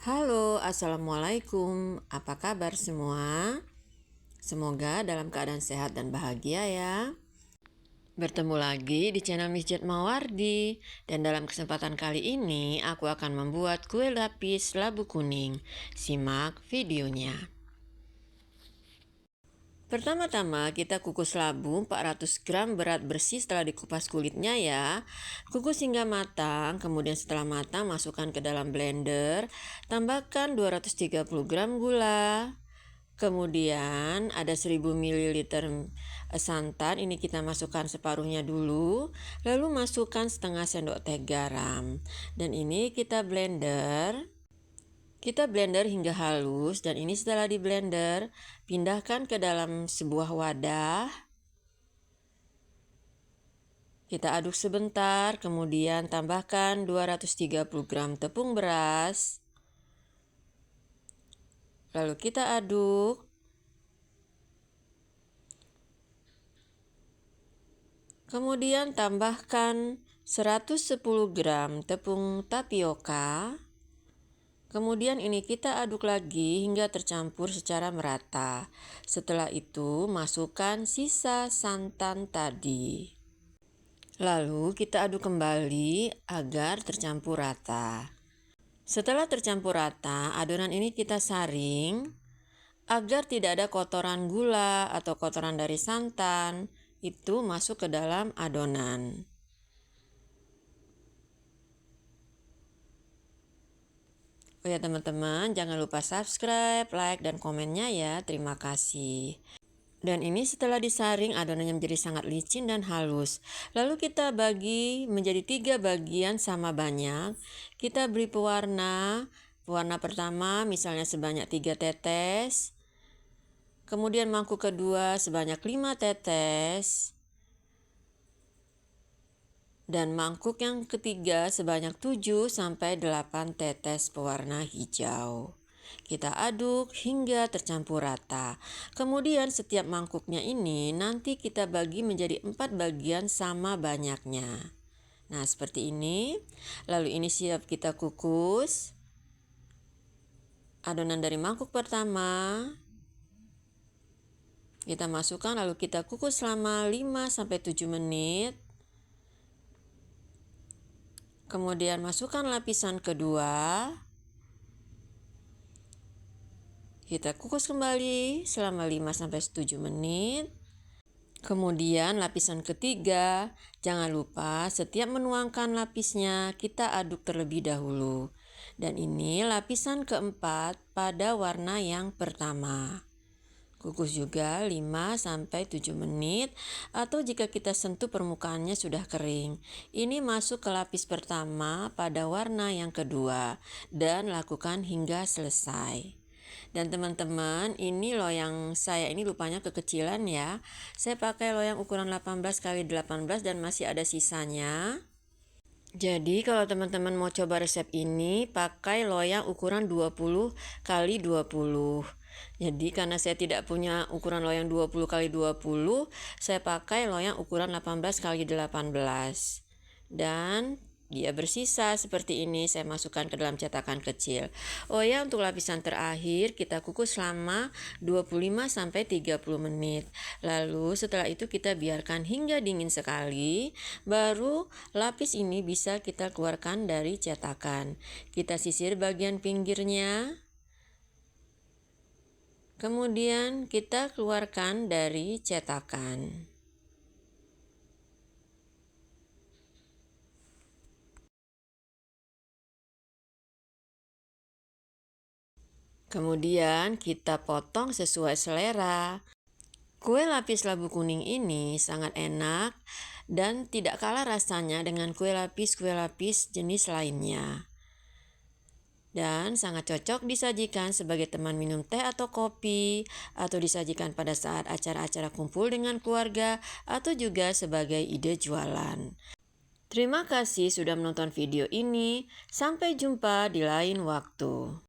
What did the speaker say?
Halo, Assalamualaikum. Apa kabar semua? Semoga dalam keadaan sehat dan bahagia ya. Bertemu lagi di channel Miss Jet Mawardi. Dan dalam kesempatan kali ini aku akan membuat kue lapis labu kuning. Simak videonya. Pertama-tama kita kukus labu 400 gram berat bersih setelah dikupas kulitnya ya. Kukus hingga matang, kemudian setelah matang masukkan ke dalam blender. Tambahkan 230 gram gula. Kemudian ada 1000 ml santan, ini kita masukkan separuhnya dulu. Lalu masukkan setengah sendok teh garam. Dan ini kita blender. Kita blender hingga halus dan ini setelah di blender, pindahkan ke dalam sebuah wadah. Kita aduk sebentar, kemudian tambahkan 230 gram tepung beras. Lalu kita aduk. Kemudian tambahkan 110 gram tepung tapioka. Kemudian ini kita aduk lagi hingga tercampur secara merata. Setelah itu masukkan sisa santan tadi. Lalu kita aduk kembali agar tercampur rata. Setelah tercampur rata, adonan ini kita saring agar tidak ada kotoran gula atau kotoran dari santan itu masuk ke dalam adonan. Oh ya teman-teman, jangan lupa subscribe, like, dan komennya ya. Terima kasih. Dan ini setelah disaring adonannya menjadi sangat licin dan halus. Lalu kita bagi menjadi 3 bagian sama banyak. Kita beri pewarna. Pewarna pertama misalnya sebanyak 3 tetes. Kemudian mangkuk kedua sebanyak 5 tetes. Dan mangkuk yang ketiga sebanyak 7-8 tetes pewarna hijau. Kita aduk hingga tercampur rata. Kemudian setiap mangkuknya ini nanti kita bagi menjadi 4 bagian sama banyaknya. Nah, seperti ini. Lalu ini siap kita kukus. Adonan dari mangkuk pertama kita masukkan lalu kita kukus selama 5-7 menit. Kemudian masukkan lapisan kedua. Kita kukus kembali selama 5-7 menit. Kemudian lapisan ketiga, jangan lupa setiap menuangkan lapisnya kita aduk terlebih dahulu. Dan ini lapisan keempat pada warna yang pertama. Kukus juga 5-7 menit atau jika kita sentuh permukaannya sudah kering. Ini masuk ke lapis pertama pada warna yang kedua dan lakukan hingga selesai. Dan teman-teman, ini loyang saya ini rupanya kekecilan ya. Saya pakai loyang ukuran 18x18 dan masih ada sisanya. Jadi kalau teman-teman mau coba resep ini pakai loyang ukuran 20x20. Jadi karena saya tidak punya ukuran loyang 20x20, saya pakai loyang ukuran 18x18. Dan dia bersisa seperti ini, saya masukkan ke dalam cetakan kecil. Oh ya, untuk lapisan terakhir kita kukus selama 25-30 menit. Lalu setelah itu kita biarkan hingga dingin sekali, baru lapis ini bisa kita keluarkan dari cetakan. Kita sisir bagian pinggirnya. Kemudian kita keluarkan dari cetakan. Kemudian kita potong sesuai selera. Kue lapis labu kuning ini sangat enak dan tidak kalah rasanya dengan kue lapis jenis lainnya. Dan sangat cocok disajikan sebagai teman minum teh atau kopi, atau disajikan pada saat acara-acara kumpul dengan keluarga, atau juga sebagai ide jualan. Terima kasih sudah menonton video ini. Sampai jumpa di lain waktu.